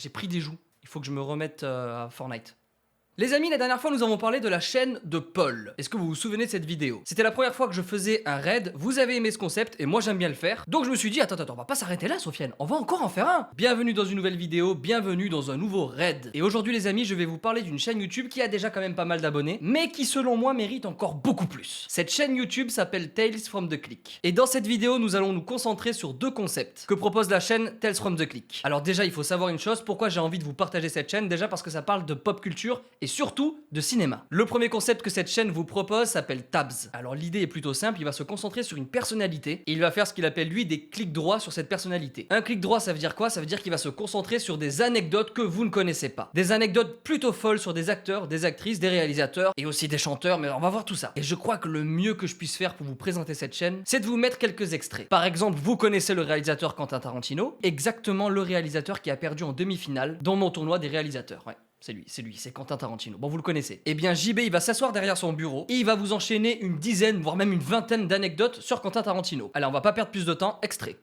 J'ai pris des joues. Il faut que je me remette à Fortnite. Les amis, la dernière fois nous avons parlé de la chaîne de Paul. Est-ce que vous vous souvenez de cette vidéo? C'était la première fois que je faisais un raid, vous avez aimé ce concept et moi j'aime bien le faire. Donc je me suis dit, attends, on va pas s'arrêter là Sofiane, on va encore en faire un. Bienvenue dans une nouvelle vidéo, bienvenue dans un nouveau raid. Et aujourd'hui les amis, je vais vous parler d'une chaîne YouTube qui a déjà quand même pas mal d'abonnés, mais qui selon moi mérite encore beaucoup plus. Cette chaîne YouTube s'appelle Tales from the Click. Et dans cette vidéo, nous allons nous concentrer sur deux concepts que propose la chaîne Tales from the Click. Alors déjà, il faut savoir une chose, pourquoi j'ai envie de vous partager cette chaîne? Déjà parce que ça parle de pop culture et surtout de cinéma. Le premier concept que cette chaîne vous propose s'appelle Tabs. Alors l'idée est plutôt simple, il va se concentrer sur une personnalité et il va faire ce qu'il appelle lui des clics droits sur cette personnalité. Un clic droit, ça veut dire quoi? Ça veut dire qu'il va se concentrer sur des anecdotes que vous ne connaissez pas. Des anecdotes plutôt folles sur des acteurs, des actrices, des réalisateurs et aussi des chanteurs, mais on va voir tout ça. Et je crois que le mieux que je puisse faire pour vous présenter cette chaîne, c'est de vous mettre quelques extraits. Par exemple, vous connaissez le réalisateur Quentin Tarantino, exactement le réalisateur qui a perdu en demi-finale dans mon tournoi des réalisateurs. Ouais. C'est Quentin Tarantino. Bon, vous le connaissez. Eh bien, JB, il va s'asseoir derrière son bureau et il va vous enchaîner une dizaine, voire même une vingtaine d'anecdotes sur Quentin Tarantino. Allez, on va pas perdre plus de temps, extrait.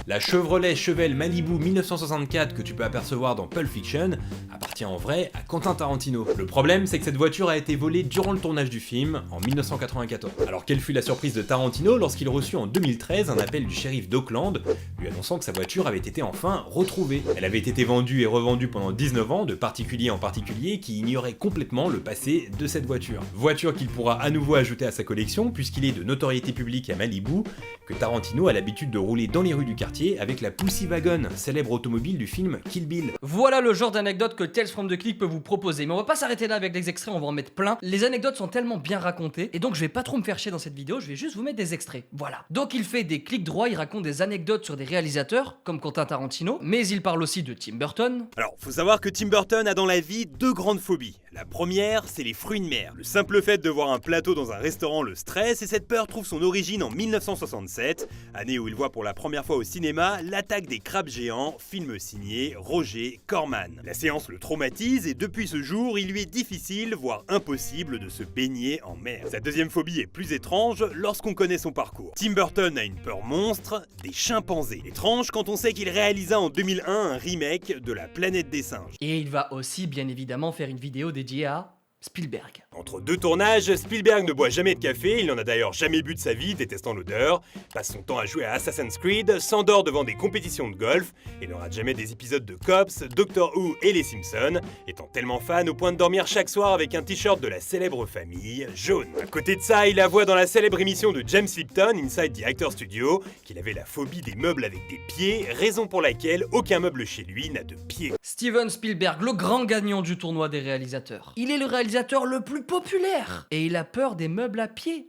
La Chevrolet Chevelle Malibu 1964 que tu peux apercevoir dans Pulp Fiction appartient en vrai à Quentin Tarantino. Le problème, c'est que cette voiture a été volée durant le tournage du film, en 1994. Alors quelle fut la surprise de Tarantino lorsqu'il reçut en 2013 un appel du shérif d'Oakland lui annonçant que sa voiture avait été enfin retrouvée. Elle avait été vendue et revendue pendant 19 ans, de particulier en particulier, qui ignorait complètement le passé de cette voiture. Voiture qu'il pourra à nouveau ajouter à sa collection puisqu'il est de notoriété publique à Malibu que Tarantino a l'habitude de rouler dans les rues du quartier avec la Pussy Wagon, célèbre automobile du film Kill Bill. Voilà le genre d'anecdote que Tales from the Click peut vous proposer, mais on va pas s'arrêter là avec des extraits, on va en mettre plein. Les anecdotes sont tellement bien racontées, et donc je vais pas trop me faire chier dans cette vidéo, je vais juste vous mettre des extraits. Voilà. Donc il fait des clics droits, il raconte des anecdotes sur des réalisateurs, comme Quentin Tarantino, mais il parle aussi de Tim Burton. Alors, faut savoir que Tim Burton a dans la vie deux grandes phobies. La première, c'est les fruits de mer. Le simple fait de voir un plateau dans un restaurant le stresse, et cette peur trouve son origine en 1967, année où il voit pour la première fois au cinéma L'attaque des crabes géants, film signé Roger Corman. La séance le traumatise et depuis ce jour, il lui est difficile, voire impossible de se baigner en mer. Sa deuxième phobie est plus étrange lorsqu'on connaît son parcours. Tim Burton a une peur monstre, des chimpanzés. Étrange quand on sait qu'il réalisa en 2001 un remake de La Planète des singes. Et il va aussi bien évidemment faire une vidéo dédiée à Spielberg. Entre deux tournages, Spielberg ne boit jamais de café, il n'en a d'ailleurs jamais bu de sa vie, détestant l'odeur, passe son temps à jouer à Assassin's Creed, s'endort devant des compétitions de golf, et ne rate jamais des épisodes de Cops, Doctor Who et les Simpsons, étant tellement fan au point de dormir chaque soir avec un t-shirt de la célèbre famille jaune. À côté de ça, il avoue dans la célèbre émission de James Lipton, Inside the Actor Studio, qu'il avait la phobie des meubles avec des pieds, raison pour laquelle aucun meuble chez lui n'a de pieds. Steven Spielberg, le grand gagnant du tournoi des réalisateurs. Il est le réalisateur le plus populaire et il a peur des meubles à pied.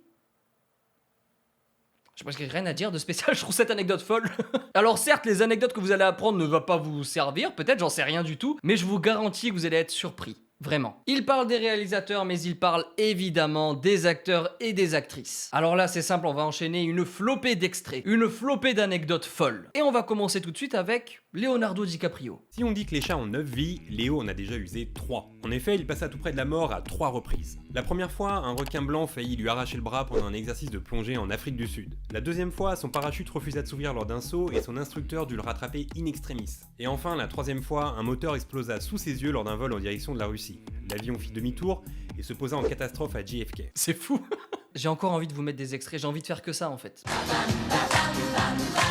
Je pense qu'il n'y a rien à dire de spécial, je trouve cette anecdote folle. Alors certes, les anecdotes que vous allez apprendre ne vont pas vous servir, peut-être, j'en sais rien du tout, mais je vous garantis que vous allez être surpris. Vraiment. Il parle des réalisateurs, mais il parle évidemment des acteurs et des actrices. Alors là, c'est simple, on va enchaîner une flopée d'extraits, une flopée d'anecdotes folles. Et on va commencer tout de suite avec Leonardo DiCaprio. Si on dit que les chats ont 9 vies, Léo en a déjà usé 3. En effet, il passa tout près de la mort à 3 reprises. La première fois, un requin blanc faillit lui arracher le bras pendant un exercice de plongée en Afrique du Sud. La deuxième fois, son parachute refusa de s'ouvrir lors d'un saut et son instructeur dut le rattraper in extremis. Et enfin, la troisième fois, un moteur explosa sous ses yeux lors d'un vol en direction de la Russie. L'avion fit demi-tour et se posa en catastrophe à JFK. C'est fou. J'ai encore envie de vous mettre des extraits, j'ai envie de faire que ça en fait.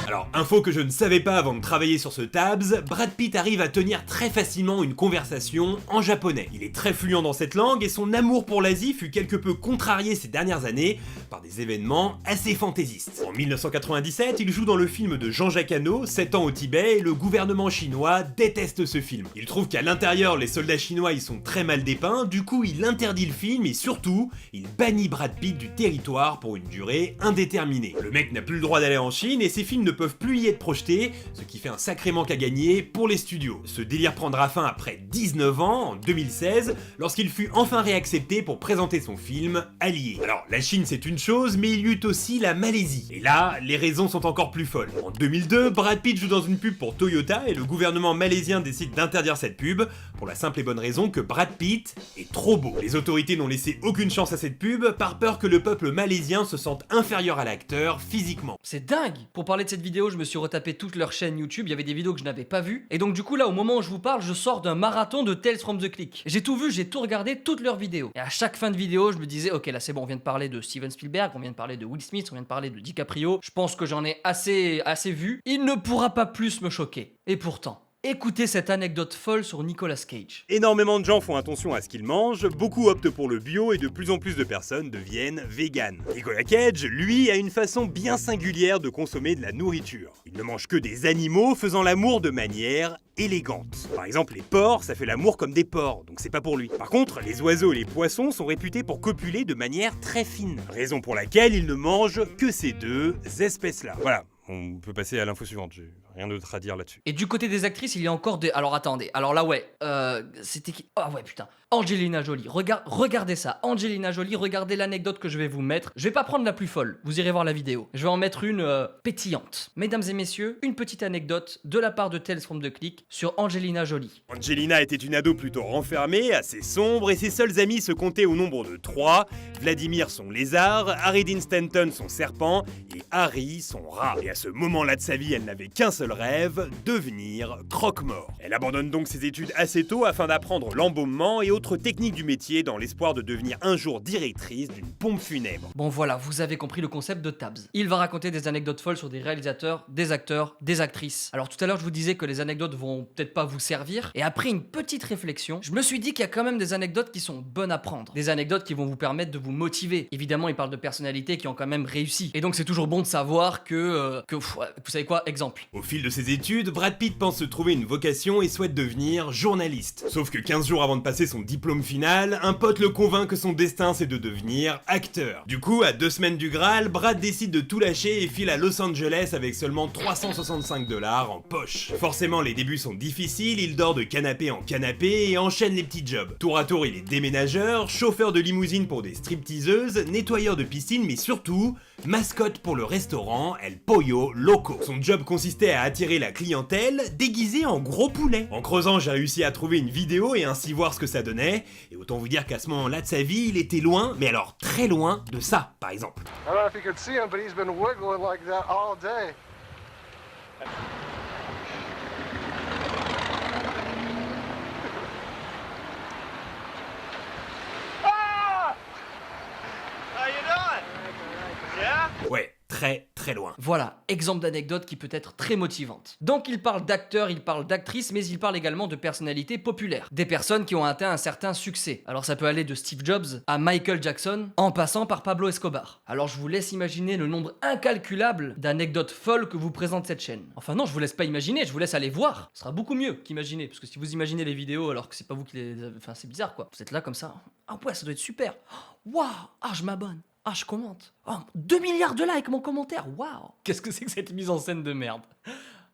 Alors, info que je ne savais pas avant de travailler sur ce Tabs, Brad Pitt arrive à tenir très facilement une conversation en japonais. Il est très fluent dans cette langue et son amour pour l'Asie fut quelque peu contrarié ces dernières années par des événements assez fantaisistes. En 1997, il joue dans le film de Jean-Jacques Hano, 7 ans au Tibet, et le gouvernement chinois déteste ce film. Il trouve qu'à l'intérieur, les soldats chinois y sont très mal dépeints, du coup il interdit le film et surtout, il bannit Brad Pitt du territoire pour une durée indéterminée. Le mec n'a plus le droit d'aller en Chine et ses films ne peuvent plus y être projetés, ce qui fait un sacré manque à gagner pour les studios. Ce délire prendra fin après 19 ans, en 2016, lorsqu'il fut enfin réaccepté pour présenter son film Allié. Alors, la Chine c'est une chose, mais il y eut aussi la Malaisie. Et là, les raisons sont encore plus folles. En 2002, Brad Pitt joue dans une pub pour Toyota et le gouvernement malaisien décide d'interdire cette pub, pour la simple et bonne raison que Brad Pitt est trop beau. Les autorités n'ont laissé aucune chance à cette pub, par peur que le le peuple malaisien se sente inférieur à l'acteur physiquement. C'est dingue! Pour parler de cette vidéo, je me suis retapé toutes leurs chaînes YouTube, il y avait des vidéos que je n'avais pas vues. Et donc du coup là, au moment où je vous parle, je sors d'un marathon de Tales from the Click. J'ai tout vu, j'ai tout regardé, toutes leurs vidéos. Et à chaque fin de vidéo, je me disais, ok là c'est bon, on vient de parler de Steven Spielberg, on vient de parler de Will Smith, on vient de parler de DiCaprio. Je pense que j'en ai assez vu. Il ne pourra pas plus me choquer. Et pourtant... écoutez cette anecdote folle sur Nicolas Cage. Énormément de gens font attention à ce qu'ils mangent, beaucoup optent pour le bio et de plus en plus de personnes deviennent véganes. Nicolas Cage, lui, a une façon bien singulière de consommer de la nourriture. Il ne mange que des animaux faisant l'amour de manière élégante. Par exemple, les porcs, ça fait l'amour comme des porcs, donc c'est pas pour lui. Par contre, les oiseaux et les poissons sont réputés pour copuler de manière très fine. Raison pour laquelle il ne mange que ces deux espèces-là. Voilà. On peut passer à l'info suivante, j'ai rien d'autre à dire là-dessus. Et du côté des actrices, il y a encore des... Alors attendez, alors là ouais, c'était qui? Ah ouais putain, Angelina Jolie, regardez ça, Angelina Jolie, regardez l'anecdote que je vais vous mettre. Je vais pas prendre la plus folle, vous irez voir la vidéo. Je vais en mettre une pétillante. Mesdames et messieurs, une petite anecdote de la part de Tales from the Click sur Angelina Jolie. Angelina était une ado plutôt renfermée, assez sombre, et ses seuls amis se comptaient au nombre de 3. Vladimir son lézard, Harry Dean Stanton son serpent, et Harry son rat. Et à ce moment-là de sa vie, elle n'avait qu'un seul rêve, devenir croque-mort. Elle abandonne donc ses études assez tôt afin d'apprendre l'embaumement et autres techniques du métier dans l'espoir de devenir un jour directrice d'une pompe funèbre. Bon voilà, vous avez compris le concept de Tabs. Il va raconter des anecdotes folles sur des réalisateurs, des acteurs, des actrices. Alors tout à l'heure je vous disais que les anecdotes vont peut-être pas vous servir, et après une petite réflexion, je me suis dit qu'il y a quand même des anecdotes qui sont bonnes à prendre. Des anecdotes qui vont vous permettre de vous motiver. Évidemment, il parle de personnalités qui ont quand même réussi. Et donc c'est toujours bon de savoir que vous savez quoi, exemple. Au fil de ses études, Brad Pitt pense se trouver une vocation et souhaite devenir journaliste. Sauf que 15 jours avant de passer son diplôme final, un pote le convainc que son destin c'est de devenir acteur. Du coup, à 2 semaines du Graal, Brad décide de tout lâcher et file à Los Angeles avec seulement 365 $ en poche. Forcément, les débuts sont difficiles, il dort de canapé en canapé et enchaîne les petits jobs. Tour à tour, il est déménageur, chauffeur de limousine pour des stripteaseuses, nettoyeur de piscine, mais surtout, mascotte pour le restaurant El Pollo Loco. Son job consistait à attirer la clientèle déguisée en gros poulet. En creusant, j'ai réussi à trouver une vidéo et ainsi voir ce que ça donnait, et autant vous dire qu'à ce moment-là de sa vie, il était loin, mais alors très loin de ça, par exemple. I don't know if you could see him, but he's been wiggling like that all day. Ouais, très loin. Voilà, exemple d'anecdote qui peut être très motivante. Donc il parle d'acteurs, il parle d'actrices, mais il parle également de personnalités populaires. Des personnes qui ont atteint un certain succès. Alors ça peut aller de Steve Jobs à Michael Jackson, en passant par Pablo Escobar. Alors je vous laisse imaginer le nombre incalculable d'anecdotes folles que vous présente cette chaîne. Enfin non, je vous laisse pas imaginer, je vous laisse aller voir. Ce sera beaucoup mieux qu'imaginer, parce que si vous imaginez les vidéos alors que c'est pas vous qui les avez... Enfin c'est bizarre quoi. Vous êtes là comme ça. Ah ouais, ça doit être super. Waouh, ah je m'abonne. Ah, je commente. Oh, 2 milliards de likes, mon commentaire. Waouh. Qu'est-ce que c'est que cette mise en scène de merde?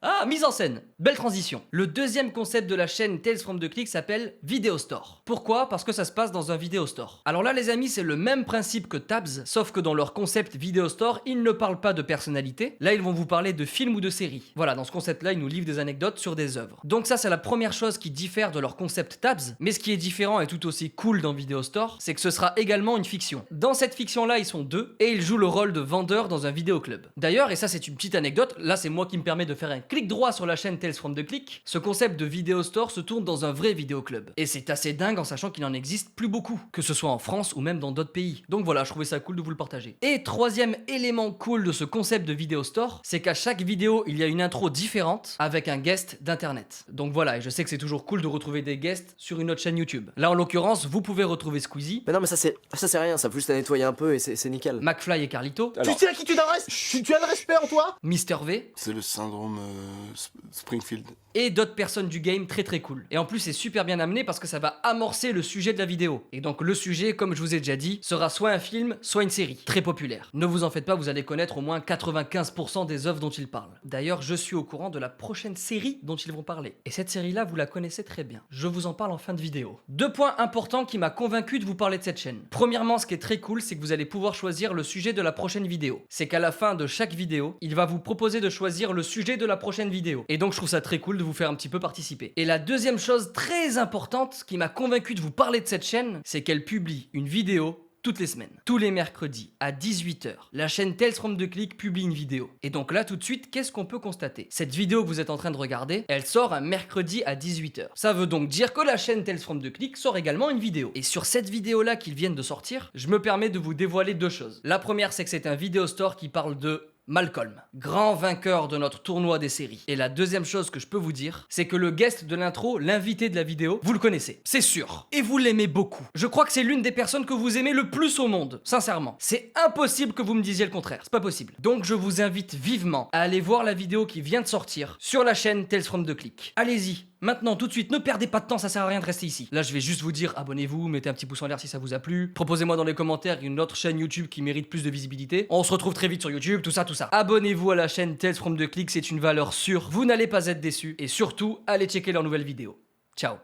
Ah, mise en scène. Belle transition. Le deuxième concept de la chaîne Tales from the Click s'appelle Video Store. Pourquoi? Parce que ça se passe dans un Video Store. Alors là, les amis, c'est le même principe que Tabs, sauf que dans leur concept Video Store, ils ne parlent pas de personnalité. Là, ils vont vous parler de films ou de séries. Voilà, dans ce concept-là, ils nous livrent des anecdotes sur des œuvres. Donc ça, c'est la première chose qui diffère de leur concept Tabs. Mais ce qui est différent et tout aussi cool dans Video Store, c'est que ce sera également une fiction. Dans cette fiction-là, ils sont 2 et ils jouent le rôle de vendeurs dans un vidéoclub. D'ailleurs, et ça, c'est une petite anecdote, là, c'est moi qui me permets de faire un clic droit sur la chaîne Tales from the Click, ce concept de vidéo store se tourne dans un vrai vidéoclub. Et c'est assez dingue en sachant qu'il en existe plus beaucoup, que ce soit en France ou même dans d'autres pays. Donc voilà, je trouvais ça cool de vous le partager. Et troisième élément cool de ce concept de vidéo store, c'est qu'à chaque vidéo, il y a une intro différente avec un guest d'internet. Donc voilà, et je sais que c'est toujours cool de retrouver des guests sur une autre chaîne YouTube. Là en l'occurrence, vous pouvez retrouver Squeezie. Mais non, mais ça c'est rien, ça faut juste la nettoyer un peu et c'est nickel. McFly et Carlito. Tu sais à qui tu t'adresses? Tu as le respect en toi? Mister V. C'est le syndrome Springfield. Et d'autres personnes du game très cool. Et en plus c'est super bien amené parce que ça va amorcer le sujet de la vidéo. Et donc le sujet, comme je vous ai déjà dit, sera soit un film, soit une série, très populaire. Ne vous en faites pas, vous allez connaître au moins 95% des œuvres dont ils parlent. D'ailleurs, je suis au courant de la prochaine série dont ils vont parler. Et cette série-là, vous la connaissez très bien. Je vous en parle en fin de vidéo. 2 points importants qui m'a convaincu de vous parler de cette chaîne. Premièrement, ce qui est très cool, c'est que vous allez pouvoir choisir le sujet de la prochaine vidéo. C'est qu'à la fin de chaque vidéo, il va vous proposer de choisir le sujet de la prochaine vidéo. Et donc je trouve ça très cool de vous faire un petit peu participer. Et la deuxième chose très importante qui m'a convaincu de vous parler de cette chaîne, c'est qu'elle publie une vidéo toutes les semaines. Tous les mercredis à 18h, la chaîne Tales from the Click publie une vidéo. Et donc là tout de suite, qu'est-ce qu'on peut constater? Cette vidéo que vous êtes en train de regarder, elle sort un mercredi à 18h. Ça veut donc dire que la chaîne Tales from the Click sort également une vidéo. Et sur cette vidéo-là qu'ils viennent de sortir, je me permets de vous dévoiler deux choses. La première, c'est que c'est un vidéo store qui parle de Malcolm, grand vainqueur de notre tournoi des séries. Et la deuxième chose que je peux vous dire, c'est que le guest de l'intro, l'invité de la vidéo, vous le connaissez, c'est sûr. Et vous l'aimez beaucoup. Je crois que c'est l'une des personnes que vous aimez le plus au monde, sincèrement. C'est impossible que vous me disiez le contraire, c'est pas possible. Donc je vous invite vivement à aller voir la vidéo qui vient de sortir sur la chaîne Tales from the Click. Allez-y. Maintenant, tout de suite, ne perdez pas de temps, ça sert à rien de rester ici. Là, je vais juste vous dire, abonnez-vous, mettez un petit pouce en l'air si ça vous a plu. Proposez-moi dans les commentaires une autre chaîne YouTube qui mérite plus de visibilité. On se retrouve très vite sur YouTube, tout ça. Abonnez-vous à la chaîne Tales from the Click, c'est une valeur sûre. Vous n'allez pas être déçus. Et surtout, allez checker leurs nouvelles vidéos. Ciao.